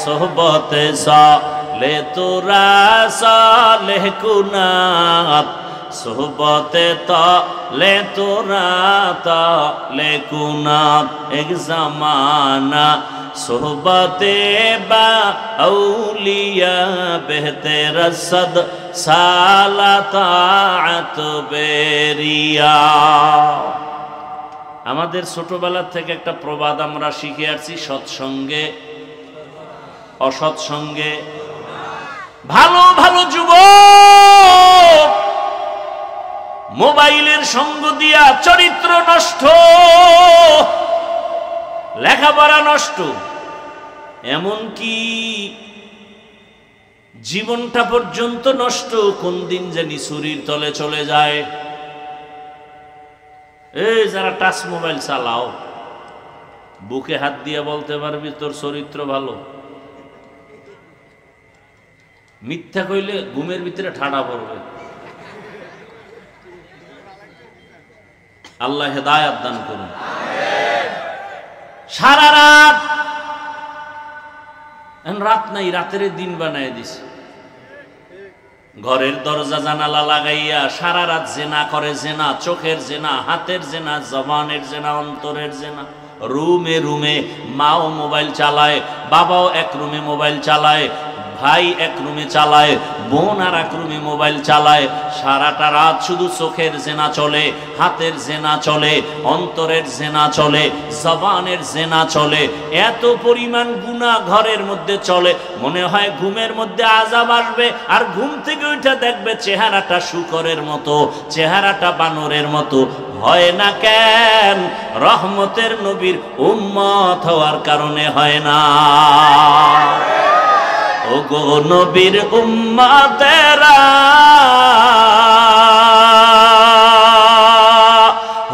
সোহবতে সালে তোরা সালেহ কুনাত, সোহবতে তালে তোরা তালে কুনাত। এক জামানা সোহবতে বা আউলিয়া বেহতে রসদ সালাতাত বেরিয়া। আমাদের ছোটবেলা থেকে একটা প্রবাদ আমরা শিখে আসছি, সৎসঙ্গে অসৎসঙ্গে। ভালো ভালো যুবক মোবাইলের সঙ্গ দিয়া চরিত্র নষ্ট, লেখাপড়া নষ্ট, এমনকি জীবনটা পর্যন্ত নষ্ট। কোন দিন জানি ছুরির তলে চলে যায়। এই যারা টাচ মোবাইল চালাও, বুকে হাত দিয়ে বলতে পারবি তোর চরিত্র ভালো? মিথ্যা কইলে ঘুমের ভিতরে ঠাডা পড়বে। আল্লাহ হেদায়েত দান করুন। সারা রাত, রাত নাই, রাতের দিন বানায় দিছে। ঘরের দরজা জানালা লাগাইয়া সারা রাত জেনা করে, জেনা, চোখের জেনা, হাতের জেনা, জবানের জেনা, অন্তরের জেনা। রুমে রুমে মাও মোবাইল চালায়, বাবাও এক রুমে মোবাইল চালায়, ভাই এক রুমে চালায়, বোন আর এক রুমে মোবাইল চালায়। সারাটা রাত শুধু চোখের জেনা চলে, হাতের জেনা চলে, অন্তরের জেনা চলে, জবানের জেনা চলে। এত পরিমাণ গুনাহ ঘরের মধ্যে চলে, মনে হয় ঘুমের মধ্যে আযাব আসবে, আর ঘুম থেকে উঠে দেখবে চেহারাটা শূকরের মতো, চেহারাটা বানরের মতো। হয় না কেন? রহমতের নবীর উম্মত হওয়ার কারণে হয় না। ওগো নবীর উম্মতেরা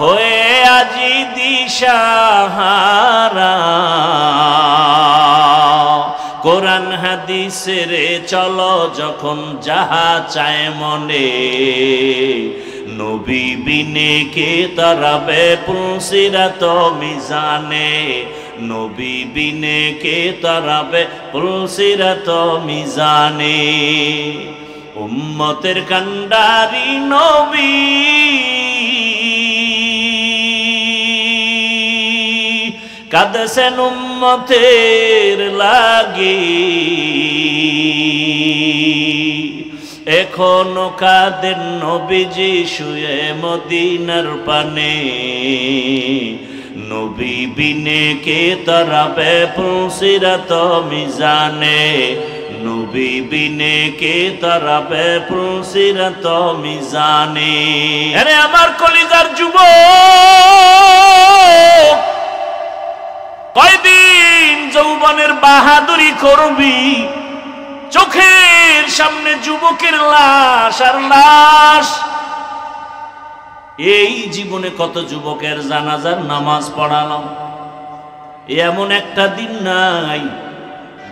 হয়ে আজি দিশাহারা, কোরআন হাদিসের চলো যখন যাহা চায় মনে, নবী বিনে কে তারাবে পুলসিরাত মিজানে, নবী বিনে কে তারাবে পুলসিরাত মিজানে। উম্মতের কান্ডারি নবী কাঁদছেন উম্মতের লাগি, এখনো কাঁদেন নবীজি শুয়ে মদিনার পানে, নবী বিনে কে তারাবে পুলসিরাত মিজানে, নবী বিনে কে তারাবে পুলসিরাত মিজানে। আরে আমার কলিজার যুবক, কয়দিন যৌবনের বাহাদুরি করবি? চোখের সামনে যুবকের লাশ আর লাশ। এই জীবনে কত যুবকের জানাজার নামাজ পড়ালাম, এমন একটা দিন নাই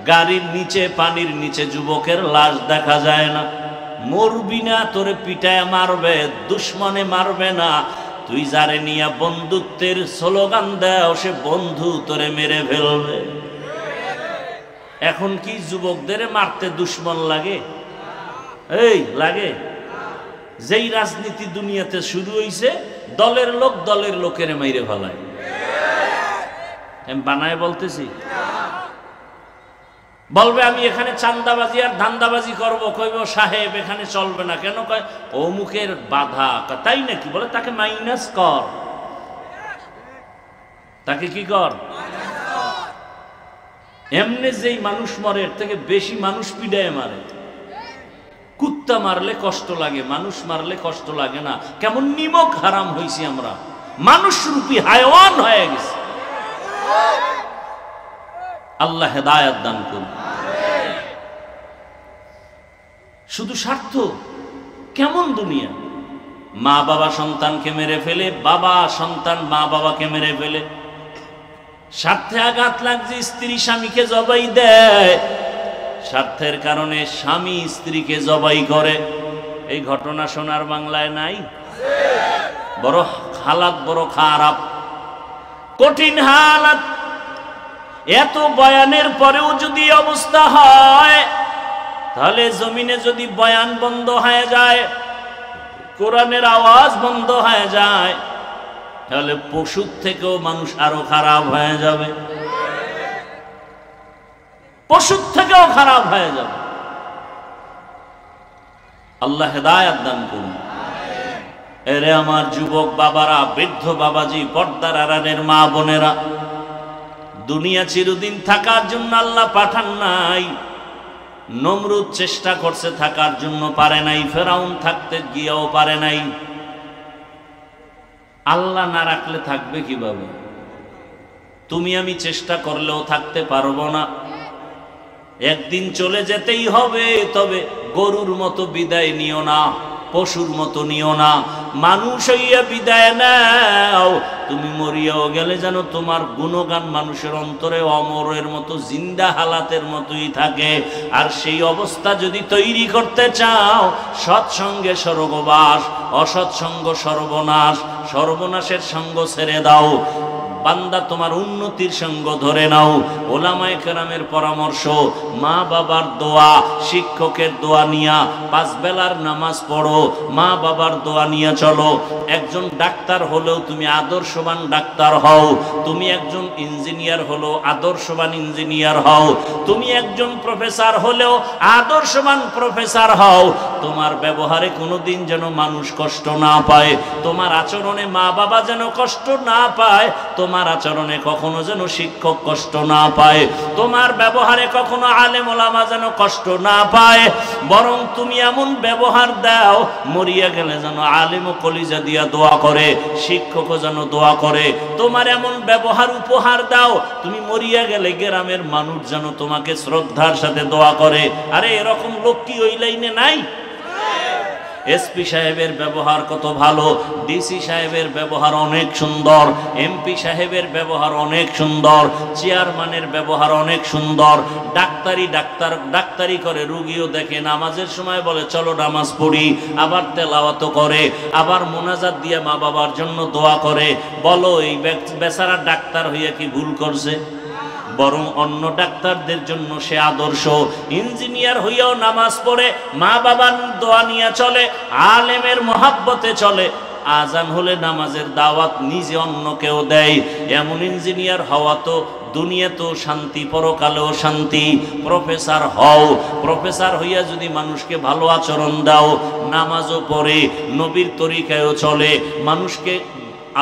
গাড়ির নিচে, পানির নিচে যুবকের লাশ দেখা যায় না। মরবি না, তোরে পিটায় মারবে, দুশ্মনে মারবে না। তুই যারে নিয়া বন্ধুত্বের স্লোগান দেও, সে বন্ধু তোরে মেরে ফেলবে। এখন কি যুবকদের মারতে দুশ্মন লাগে? এই লাগে? যেই রাজনীতি দুনিয়াতে শুরু হইছে, দলের লোক দলের লোকের মাইরে ফেলায়। আমি বানায় বলতেছি, বলবে আমি এখানে চান্দাবাজি আর ধান্দাবাজি করব, কইব সাহেব এখানে চলবে না। কেন? কয় অমুকের বাধা। তাই নাকি? বলে তাকে মাইনাস কর, তাকে কি কর। এমনি যেই মানুষ মরে, এর থেকে বেশি মানুষ পিডায় মারে। কুত্তা মারলে কষ্ট লাগে, মানুষ মারলে কষ্ট লাগে না। কেমন নিমক হারাম হইছি আমরা, মানুষ রূপী হায়ওয়ান হয়ে গেছে। আল্লাহ হেদায়েত দান করুন। শুধু স্বার্থ। কেমন দুনিয়া! মা বাবা সন্তানকে মেরে ফেলে, বাবা সন্তান মা বাবাকে মেরে ফেলে। স্বার্থে আঘাত লাগছে, স্ত্রী স্বামীকে জবাই দেয়। স্বার্থের কারণে স্বামী স্ত্রীকে জবাই করে। এই ঘটনা সোনার বাংলায় নাই? বড় হালাত, বড় খারাপ, কঠিন হালাত। এত বয়ানের পরেও যদি অবস্থা হয়, তাহলে জমিনে যদি বয়ান বন্ধ হয়ে যায়, কোরআনের আওয়াজ বন্ধ হয়ে যায়, তাহলে পশুর থেকেও মানুষ আরো খারাপ হয়ে যাবে, পশুর থেকেও খারাপ হয়ে যাবে। আল্লাহ হেদায়েত দান করুন। এরে আমার যুবক বাবারা, বৃদ্ধ বাবাজি, পর্দার আড়ালের মা বোনেরা, দুনিয়া চিরদিন থাকার জন্য আল্লাহ পাঠান নাই। নমরুদ চেষ্টা করছে থাকার জন্য, পারে নাই। ফেরাউন থাকতে গিয়েও পারে নাই। আল্লাহ না রাখলে থাকবে কিভাবে? তুমি আমি চেষ্টা করলেও থাকতে পারবো না। একদিন চলে যেতেই হবে। তবে গরুর মতো বিদায় নিও না, পশুর মতো নিও না, মানুষ হইয়া বিদায় নাও। তুমি মরিয়াও গেলে যেন তোমার গুণগান মানুষের অন্তরে অমরের মতো, জিন্দা হালাতের মতোই থাকে। আর সেই অবস্থা যদি তৈরি করতে চাও, সৎসঙ্গে স্বর্গবাস, অসৎসঙ্গ সর্বনাশ। সর্বনাশের সঙ্গ ছেড়ে দাও। বান্দা তোমার উন্নতির সঙ্গ ধরে নাও। ওলামায়ে কেরামের পরামর্শ, মা বাবার দোয়া, শিক্ষকের দোয়া নিয়া 5 বেলার নামাজ পড়ো, মা বাবার দোয়া নিয়ে চলো। একজন ডাক্তার হলেও তুমি আদর্শবান ডাক্তার হও, তুমি একজন ইঞ্জিনিয়ার হলেও আদর্শবান ইঞ্জিনিয়ার হও, তুমি একজন প্রফেসর হলেও আদর্শবান প্রফেসর হও। তোমার ব্যবহারে কোনোদিন যেন মানুষ কষ্ট না পায়, তোমার আচরণে মা বাবা যেন কষ্ট না পায়, তোমার আচরণে কখনো যেন শিক্ষক কষ্ট না পায়, তোমার ব্যবহারে কখনো আলেম ওলামা যেন কষ্ট না পায়। বরং তুমি এমন ব্যবহার দাও, মরিয়া গেলে যেন আলেম ও কলিজা দিয়া দোয়া করে, শিক্ষকও যেন দোয়া করে। তোমার এমন ব্যবহার উপহার দাও, তুমি মরিয়া গেলে গ্রামের মানুষ যেন তোমাকে শ্রদ্ধার সাথে দোয়া করে। আরে এরকম লোক কি ওই লাইনে নাই? এসপি সাহেবের ব্যবহার কত ভালো, ডিসি সাহেবের ব্যবহার অনেক সুন্দর, এমপি সাহেবের ব্যবহার অনেক সুন্দর, চেয়ারম্যানের ব্যবহার অনেক সুন্দর। ডাক্তারি করে, রুগীও দেখে, নামাজের সময় বলে চলো নামাজ পড়ি, আবার তেলাওয়াত করে, আবার মোনাজাত দিয়ে মা বাবার জন্য দোয়া করে। বলো এই বেচারা ডাক্তার হইয়া কি ভুল করছে? বরং অন্য ডাক্তারদের জন্য সে আদর্শ। ইঞ্জিনিয়ার হইয়াও নামাজ পড়ে, মা বাবার দোয়া নিয়ে চলে, আলেমের মহাব্বতে চলে, আজান হলে নামাজের দাওয়াত নিজে অন্যকেও দেয়। এমন ইঞ্জিনিয়ার হওয়া তো দুনিয়াতেও শান্তি, পরকালেও শান্তি। প্রফেসর হও, প্রফেসর হইয়া যদি মানুষকে ভালো আচরণ দাও, নামাজও পড়ে, নবীর তরিকায়ও চলে, মানুষকে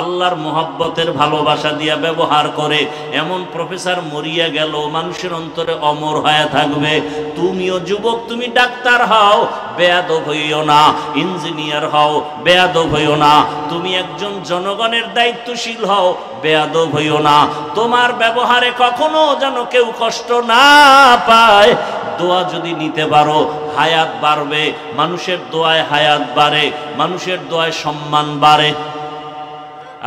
আল্লাহর মোহাব্বতের ভালোবাসা দিয়া ব্যবহার করে, এমন প্রফেসর মরিয়া গেল মানুষের অন্তরে অমর হয়ে থাকবে। তুমিও যুবক, তুমি ডাক্তার হও, বেয়াদব হইও না। ইঞ্জিনিয়ার হও, বেয়াদব হইও না। তুমি একজন জনগণের দায়িত্বশীল হও, বেয়াদব হইও না। তোমার ব্যবহারে কখনো যেন কেউ কষ্ট না পায়। দোয়া যদি নিতে পারো, হায়াত বাড়বে। মানুষের দোয়ায় হায়াত বাড়ে, মানুষের দোয়ায় সম্মান বাড়ে।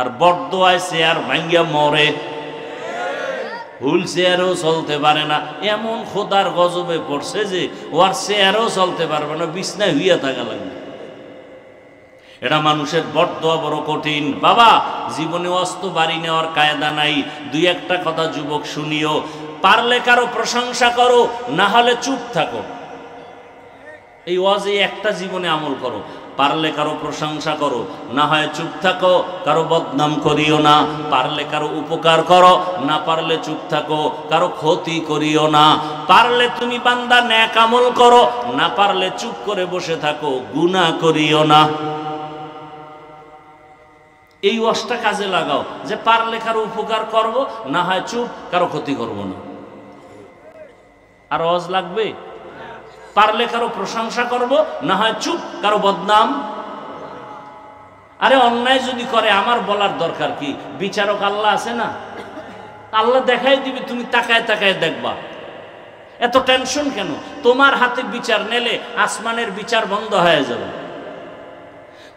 আর বড়দোয়ায় চেয়ার ভাঙ্গিয়া মরে, হুইল চেয়ারও চলতে পারে না। এমন খোদার গজবে পড়ছে যে ওর চেয়ারও চলতে পারবে না, বিছনায় হইয়া থাকা লাগবে। এটা মানুষের বড়দোয়া বড় কঠিন। বাবা, জীবনে অস্ত বাড়ি নেওয়ার কায়দা নাই। 2-1টা কথা যুবক শুনিও। পারলে কারো প্রশংসা করো, না হলে চুপ থাকো। এই ওয়াজে একটা জীবনে আমল করো। পারলে কারো প্রশংসা করো, না হয় চুপ থাকো। কারো বদনাম করিও না। পারলে কারো উপকার করো, না পারলে চুপ থাকো। কারো ক্ষতি করিও না। পারলে তুমি বান্দা নেক আমল করো, না পারলে চুপ করে বসে থাকো, গুনাহ করিও না। এই ওয়াজটা কাজে লাগাও যে পারলে কারো উপকার করব, না হয় চুপ, কারো ক্ষতি করব না। আর ওয়াজ লাগবে? পারলে কারো প্রশংসা করব, না হয় চুপ, কারো বদনাম। আরে অন্যায় যদি করে আমার বলার দরকার কি? বিচারক আল্লাহ আছে না? আল্লাহ দেখাই দিবে, তুমি তাকায় তাকায় দেখবা। এত টেনশন কেন? তোমার হাতে বিচার নেলে আসমানের বিচার বন্ধ হয়ে যাবে।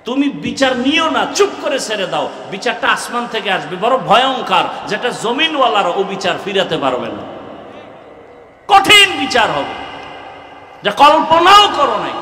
তুমি বিচার নিও না, চুপ করে ছেড়ে দাও। বিচারটা আসমান থেকে আসবে, বড় ভয়ঙ্কর, যেটা জমিনওয়ালারা ও বিচার ফিরাতে পারবে না। কঠিন বিচার হবে, যা কল্পনাও করো নাই।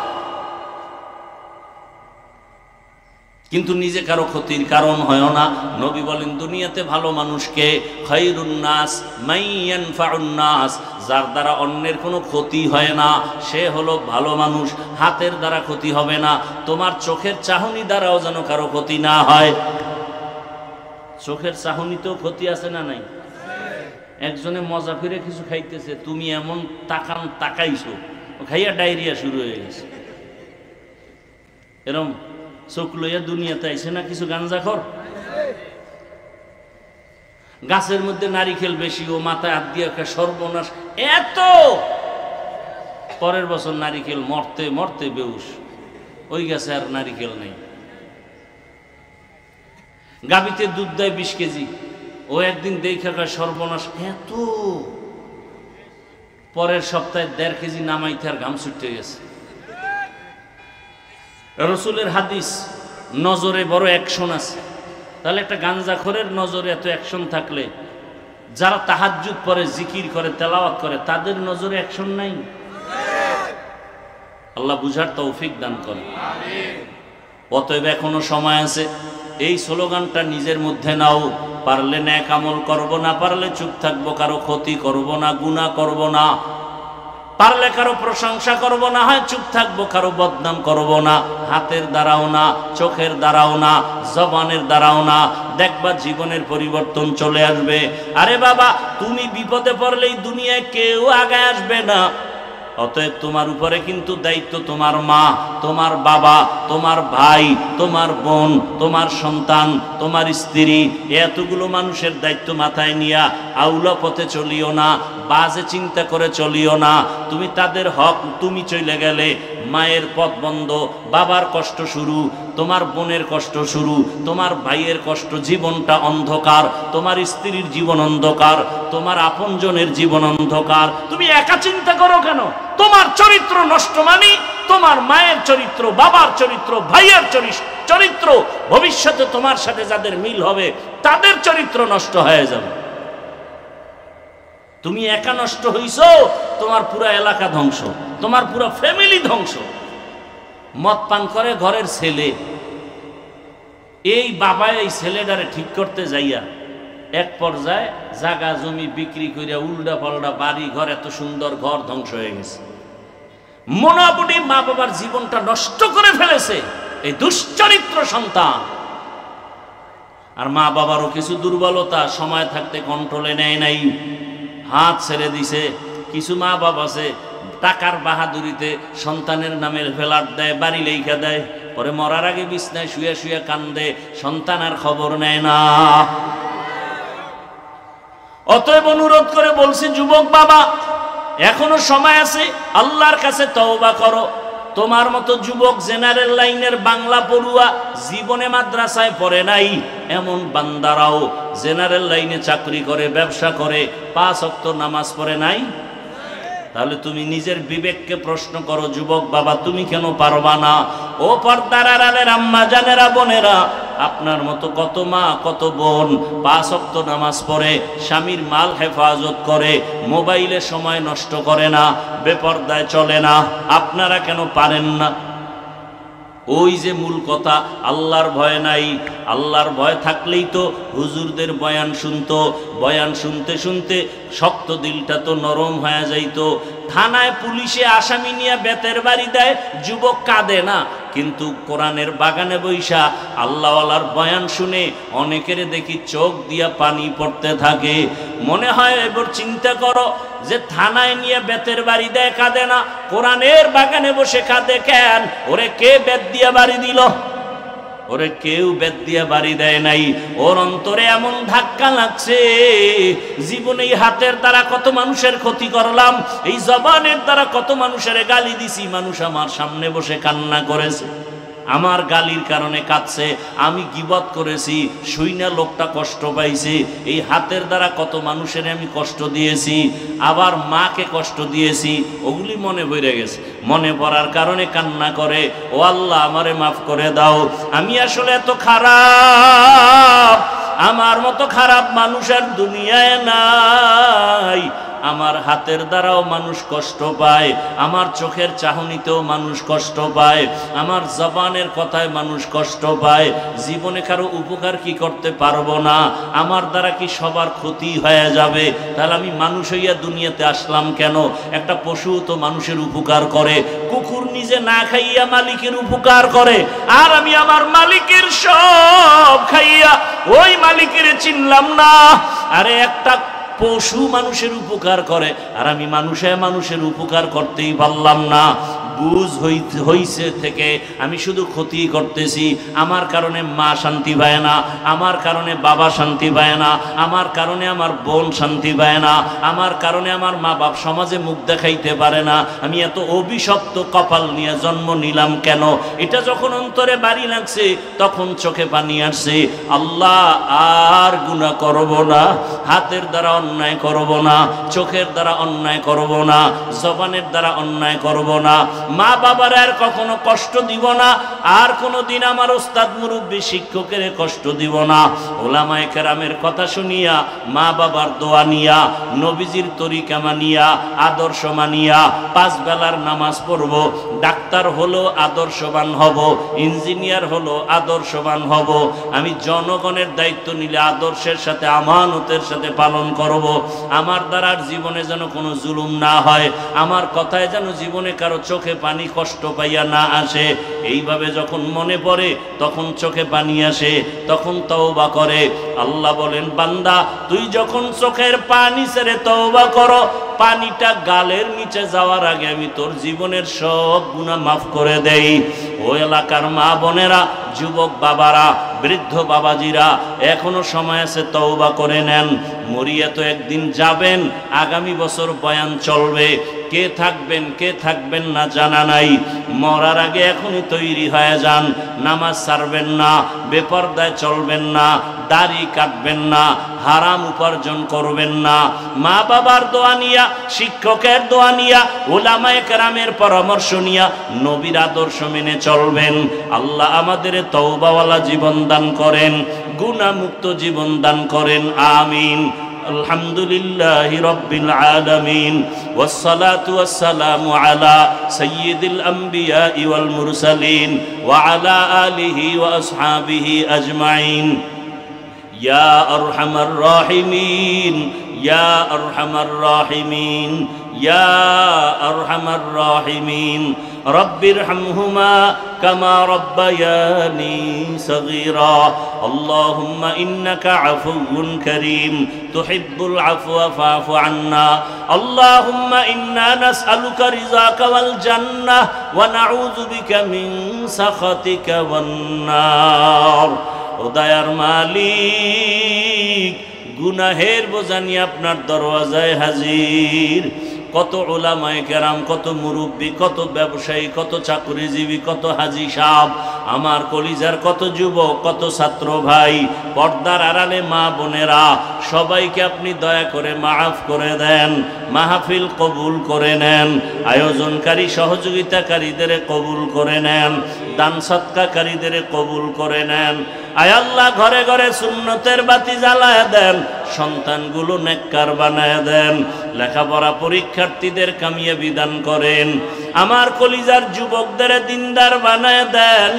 কিন্তু নিজে কারো ক্ষতির কারণ হয় না। নবী বলেন দুনিয়াতে ভালো মানুষকে খায়রুন নাস মান ইয়ানফাউন নাস, যার দ্বারা অন্যের কোনো ক্ষতি হয় না সে হলো ভালো মানুষ। হাতের দ্বারা ক্ষতি হবে না, তোমার চোখের চাহনি দ্বারাও যেন কারো ক্ষতি না হয়। চোখের চাহনিতেও ক্ষতি আছে না নাই? একজনে মজা ফিরে কিছু খাইতেছে, তুমি এমন তাকাইছো, খাইয়া ডায়রিয়া শুরু হয়ে গেছে। এরম চোখ লইয়া দুনিয়াতে আইছে না কিছু গাঞ্জাখর। গাছের মধ্যে নারিকেল বেশি, ও মাথায় হাত দিয়ে সর্বনাশ। এত পরের বছর নারিকেল মরতে মরতে বেউস, ওই গাছে আর নারিকেল নেই। গাবিতে দুধ দেয় 20 কেজি, ও একদিন দেখা সর্বনাশ এত, পরের সপ্তাহে 1.5 কেজি নামাইতে আর ঘাম ছুটতে গেছে। রসুলের হাদিস, নজরে বড় অ্যাকশন আছে। তাহলে একটা গাঞ্জাখোরের নজরে এত অ্যাকশন থাকলে, যারা তাহাজ্জুদ পড়ে, জিকির করে, তেলাওয়াত করে, তাদের নজরে অ্যাকশন নাই? আল্লাহ বুঝার তৌফিক দান করে। অতএব এখনো সময় আছে। এই স্লোগানটা নিজের মধ্যে নাও, পারলে নেক আমল করব, না পারলে চুপ থাকবো, কারো ক্ষতি করব না, গুনাহ করব না, পারলে কারো প্রশংসা করব না, হয় চুপ থাকবো, কারো বদনাম করব না, হাতের দ্বারাও না, চোখের দ্বারাও না, জবানের দ্বারাও না। দেখবা জীবনের পরিবর্তন চলে আসবে। আরে বাবা, তুমি বিপদে পড়লেই দুনিয়ায় কেউ আগে আসবে না। অতএব তোমার উপরে কিন্তু দায়িত্ব তোমার মা, তোমার বাবা, তোমার ভাই, তোমার বোন, তোমার সন্তান, তোমার স্ত্রী, এতগুলো মানুষের দায়িত্ব মাথায় নিয়া আউলা পথে চলিও না, বাজে চিন্তা করে চলিও না। তুমি তাদের হক, তুমি চলে গেলে মায়ের পথ বন্ধ, বাবার কষ্ট শুরু, তোমার বোনের কষ্ট শুরু, তোমার ভাইয়ের কষ্ট, জীবনটা অন্ধকার, তোমার স্ত্রীর জীবন অন্ধকার, তোমার আপনজনের জীবন অন্ধকার। তুমি একা চিন্তা করো কেন? তোমার চরিত্র নষ্ট মানে তোমার মায়ের চরিত্র, বাবার চরিত্র, ভাইয়ের চরিত্র, ভবিষ্যতে তোমার সাথে যাদের মিল হবে তাদের চরিত্র নষ্ট হয়ে যাবে। তুমি একা নষ্ট হইছো, তোমার পুরো এলাকা ধ্বংস, তোমার পুরো ফ্যামিলি ধ্বংস। মদ পান করে ঘরের ছেলে, এই বাবা এই ছেলেটারে ঠিক করতে যাইয়া এক পর্যায়ে জায়গা জমি বিক্রি করিয়া উল্টা পাল্টা বাড়ি ঘর, এত সুন্দর ঘর ধ্বংস হয়ে গেছে। মোটামুটি মা বাবার জীবনটা নষ্ট করে ফেলেছে এই দুশ্চরিত্র সন্তান। আর মা বাবারও কিছু দুর্বলতা, সময় থাকতে কন্ট্রোলে নেয় নাই, হাত ছেড়ে দিছে। কিছু মা বাবা আছে টাকার বাহাদুরিতে সন্তানের নামে ফ্ল্যাট দেয়, বাড়ি লেখা দেয়, পরে মরার আগে বিছনায় শুয়ে শুয়ে কান্দে, সন্তান আর খবর নেয় না। অতএব অনুরোধ করে বলছি, যুবক বাবা, এখনো সময় আছে, আল্লাহর কাছে তওবা করো। তোমার মতো যুবক জেনারেল লাইনের বাংলা পড়ুয়া, জীবনে মাদ্রাসায় পড়ে নাই এমন বান্দারাও জেনারেল লাইনে চাকরি করে, ব্যবসা করে, 5 ওয়াক্ত নামাজ পড়ে নাই। তাহলে তুমি নিজের বিবেককে প্রশ্ন করো, যুবক বাবা, তুমি কেন পারবা না? ও পর্দার আড়ালের আম্মা জানেরা, বোনেরা, আপনার মতো কত মা, কত বোন 5 ওয়াক্ত নামাজ পড়ে, স্বামীর মাল হেফাজত করে, মোবাইলে সময় নষ্ট করে না, বেপর্দায় চলে না। আপনারা কেন পারেন না? ওই যে মূল কথা, আল্লাহর ভয় নাই। আল্লাহর ভয় থাকলেই তো হুজুরদের বয়ান শুনতো, বয়ান শুনতে শুনতে শক্ত দিলটা তো নরম হয়ে যাইতো। থানায় পুলিশে আসামি নিয়ে বেতের বাড়ি দেয়, যুবক কাঁদে না, কিন্তু কোরআনের বাগানে বৈশা আল্লাহওয়ালার বয়ান শুনে অনেকের দেখি চোখ দিয়া পানি পড়তে থাকে। মনে হয় এবার চিন্তা করো যে থানায় নিয়ে বেতের বাড়ি দেয়, কাঁদে না, কোরআনের বাগানে বসে কাঁদে কেন? ওরে কে বেত দিয়া বাড়ি দিল? ওরে কেউ বেত দিয়া বাড়ি দেয় নাই। ওর অন্তরে এমন ধাক্কা লাগছে, জীবনে এই হাতের দ্বারা কত মানুষের ক্ষতি করলাম, এই জবানের দ্বারা কত মানুষের গালি দিছি, মানুষ আমার সামনে বসে কান্না করেছে, আমার গালির কারণে কাঁদছে, আমি গীবত করেছি, শুইনা লোকটা কষ্ট পাইছে, এই হাতের দ্বারা কত মানুষের আমি কষ্ট দিয়েছি, আবার মাকে কষ্ট দিয়েছি, ওগুলি মনে পড়ে গেছে। মনে পড়ার কারণে কান্না করে, ও আল্লাহ আমারে মাফ করে দাও, আমি আসলে এত খারাপ, আমার মতো খারাপ মানুষ আর দুনিয়ায় নাই। আমার হাতের দ্বারাও মানুষ কষ্ট পায়, আমার চোখের চাহনিতেও মানুষ কষ্ট পায়, আমার জবানের কথায় মানুষ কষ্ট পায়। জীবনে কারো উপকার কি করতে পারবো না? আমার দ্বারা কি সবার ক্ষতি হয়ে যাবে? তাহলে আমি মানুষ হইয়া দুনিয়াতে আসলাম কেন? একটা পশু তো মানুষের উপকার করে, কুকুর নিজে না খাইয়া মালিকের উপকার করে, আর আমি আমার মালিকের সব খাইয়া ওই মালিকের চিনলাম না। আরে একটা পশু মানুষের উপকার করে, আর আমি মানুষের উপকার করতেই পারলাম না। বুঝ হইছে থেকে আমি শুধু ক্ষতি করতেছি। আমার কারণে মা শান্তি পায় না, আমার কারণে বাবা শান্তি পায় না, আমার কারণে আমার বোন শান্তি পায় না, আমার কারণে আমার মা বাপ সমাজে মুখ দেখাইতে পারে না। আমি এত অভিশপ্ত কপাল নিয়ে জন্ম নিলাম কেন? এটা যখন অন্তরে বাড়ি লাগছে, তখন চোখে পানি আসছে। আল্লাহ, আর গুনাহ করব না, হাতের দ্বারা অন্যায় করব না, চোখের দ্বারা অন্যায় করব না, জবানের দ্বারা অন্যায় করব না। মা বাবার আর কখনো কষ্ট দিব না, আর কোনো দিন আমার ওস্তাদ মুরব্বী শিক্ষকের কষ্ট দিব না। ওলামায়ে কেরামের কথা শুনিয়া, মা বাবার দোয়া নিয়া, নবীজির তরিকা মানিয়া, আদর্শ মানিয়া 5 বেলার নামাজ পড়ব। ডাক্তার হলো আদর্শবান হব, ইঞ্জিনিয়ার হলো আদর্শবান হব। আমি জনগণের দায়িত্ব নিলে আদর্শের সাথে আমানতের সাথে পালন করব। আমার দ্বারা জীবনে যেন কোনো জুলুম না হয়, আমার কথায় যেন জীবনে কারো চোখে পানি কষ্ট পাইয়া না আসে। এইভাবে যখন মনে পড়ে তখন চোখে পানি আসে, তখন তওবা করে। আল্লাহ বলেন, বান্দা তুই যখন চোখের পানি ছেড়ে তওবা করো, পানিটা গালের নিচে যাওয়ার আগে আমি তোর জীবনের সব গুনাহ মাফ করে দেই। ও এলাকার মা বোনেরা, যুবক বাবারা, বৃদ্ধ বাবাজিরা, এখনো সময় আছে, তওবা করে নেন। মরিয়া তো একদিন যাবেন, আগামী বছর বয়ান চলবে। কে থাকবেন কে থাকবেন না জানা নাই। মরার আগে এখনই তৈরি হয়ে যান। নামাজ ছাড়বেন না, বেপরদায় চলবেন না, দাড়ি কাটবেন না, হারাম উপার্জন করবেন না। মা বাবার দোয়া নিয়া, শিক্ষকের দোয়া নিয়া, উলামায়ে কেরামের পরামর্শ নিয়া নবীর আদর্শ মেনে চলবেন। আল্লাহ আমাদের তওবাওয়ালা জীবন দান করেন, গুনাহমুক্ত জীবন দান করেন। আমিন। আলহামদুলিল্লাহি রাব্বিল আলামিন, ওয়াসসালাতু ওয়াসসালামু আলা সাইয়্যিদিল আমবিয়া ওয়াল মুরসালিন ওয়া আলা আলিহি ওয়া আসহাবিহি আজমাইন। ইয়া আরহামার রাহিমিন, ইয়া আরহামার রাহিমিন, ইয়া আরহামার রাহিমিন। রব্বিরহামহুমা কামা রব্বায়ানি সগীরা। আল্লাহুম্মা ইন্নাকা আফুউন কারীম তুহিব্বুল আফওয়া ফাআফু আন্না। আল্লাহুম্মা ইন্না নাসআলুকা রিযাকা ওয়াল জান্নাহ ওয়া নাউযু বিকা মিন সাখাতিকা ওয়ান নার। ও দয়ার মালিক, গুনাহের বোঝা নিয়ে আপনার দরওয়াজায় হাজির। কত উলামায়ে কেরাম, কত মুরব্বী, কত ব্যবসায়ী, কত চাকরিজীবী, কত হাজি সাহেব, আমার কলিজার কত যুবক, কত ছাত্র ভাই, পর্দার আড়ালে মা বোনেরা, সবাইকে আপনি দয়া করে মাফ করে দেন। মাহফিল কবুল করে নেন। আয়োজনকারী সহযোগিতাকারীদের কবুল করে নেন। দান সৎকারীদের কবুল করে নেন। আয় আল্লাহ, ঘরে ঘরে সুন্নতের বাতি জ্বালায় দেন। সন্তানগুলো নেককার বানায় দেন। লেখাপড়া পরীক্ষার্থীদের কামিয়াবি দান করেন। আমার কলিজার যুবকদের দিনদার বানায় দেন।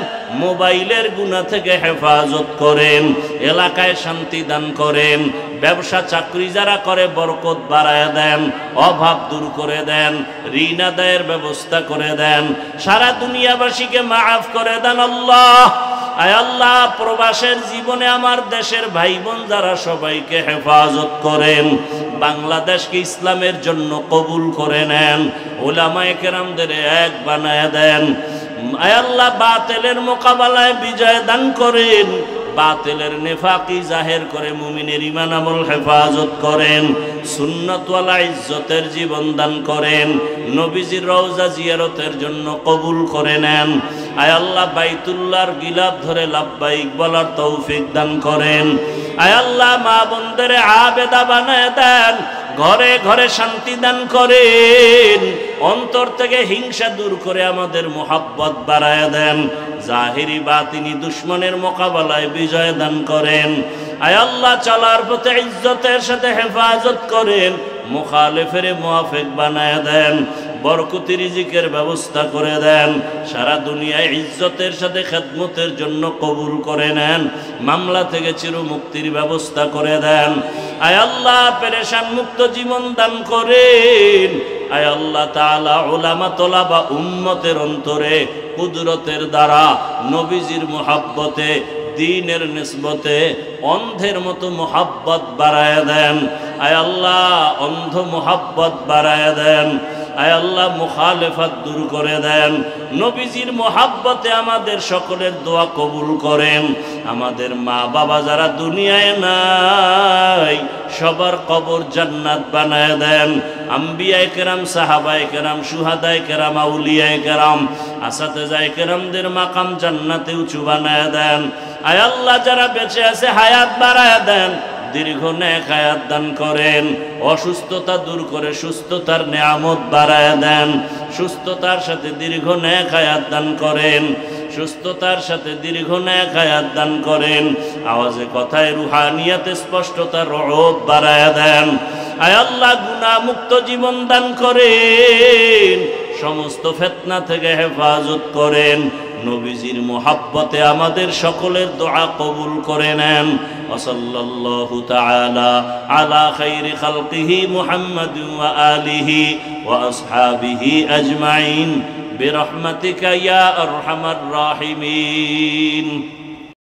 মোবাইলের গুনাহ থেকে হেফাজত করেন। এলাকায় শান্তি দান করেন। ব্যবসা চাকরি যারা করে বরকত বাড়ায় দেন। অভাব দূর করে দেন। ঋণ আদায়ের ব্যবস্থা করে দেন। সারা দুনিয়াবাসীকে মাফ করে দেন আল্লাহ। আয় আল্লাহ, প্রবাসের জীবনে আমার দেশের ভাই বোন যারা, সবাইকে হেফাজত করেন। বাংলাদেশকে ইসলামের জন্য কবুল করে নেন। উলামায়ে কেরামদের এক বানায় দেন। আয় আল্লাহ, বাতিলের মোকাবেলায় বিজয় দান করেন। বাতিলের নেফাকি জাহের করে মুমিনের ঈমান আমল হেফাজত করেন। সুন্নাতওয়ালা ইজ্জতের জীবন দান করেন। নবীজির রওজা জিয়ারতের জন্য কবুল করে নেন। আয় আল্লাহ, বাইতুল্লাহর গিলাফ ধরে লাব্বাইক বলার তৌফিক দান করেন। আয় আল্লাহ, মা বোনদের আবেদা বানায় দেন। ঘরে ঘরে শান্তি দান করেন। অন্তর থেকে হিংসা দূর করে আমাদের মোহাব্বত বাড়ায় দেন। জাহিরি বাতিনি দুশ্মনের মোকাবেলায় বিজয় দান করেন। আয় আল্লাহ, চলার পথে ইজ্জতের সাথে হেফাজত করেন। মুখালেফের মুআফিক বানায় দেন। বরকতি রিজিকের ব্যবস্থা করে দেন। সারা দুনিয়ায় ইজ্জতের সাথে খেদমতের জন্য কবুল করে নেন। মামলা থেকে চিরমুক্তির ব্যবস্থা করে দেন। আয় আল্লাহ, পেরেশান মুক্ত জীবন দান করেন। আয় আল্লাহ তাআলা, উলামা তোলাবা উম্মতের অন্তরে কুদরতের দ্বারা নবীজির মুহাব্বতে, দ্বীনের নিসবতে অন্ধের মতো মুহাব্বত বাড়ায় দেন। আয় আল্লাহ, অন্ধ মুহাব্বত বাড়ায় দেন। আয় আল্লাহ, মুখালেফাত দূর করে দেন। নবীজির মুহাব্বতে আমাদের সকলের দোয়া কবুল করেন। আমাদের মা বাবা যারা দুনিয়ায় নাই, সবার কবর জান্নাত বানায় দেন। আম্বিয়ায়ে কেরাম, সাহাবায়ে কেরাম, শুহাদায়ে কেরাম, আউলিয়ায়ে কেরাম, আসাতেজায়ে কেরামদের মাকাম জান্নাতে উঁচু বানায় দেন। আয় আল্লাহ, যারা বেঁচে আছে হায়াত বাড়ায় দেন। দীর্ঘ নেক হায়াত দান করেন। অসুস্থতা দূর করে সুস্থতার নেয়ামত বাড়ায় দেন। সুস্থতার সাথে দীর্ঘ নেক হায়াত দান করেন, সুস্থতার সাথে দীর্ঘ নেক হায়াত দান করেন। আওয়াজে কথায় রুহানিয়াতে স্পষ্টতার রব বাড়ায়া দেন। আয় আল্লাহ, গুনাহ মুক্ত জীবন দান করেন, সমস্ত ফিতনা থেকে হেফাজত করেন। নবীজির মোহাব্বতে আমাদের সকলের দোয়া কবুল করে নেন। ওয়াসাল্লাল্লাহু তাআলা আলা খাইরি খালকিহি মুহাম্মাদিন ওয়া আলিহি ওয়া আসহাবিহি আজমাইন বিরহমাতিকা ইয়া আরহামার রাহিমিন।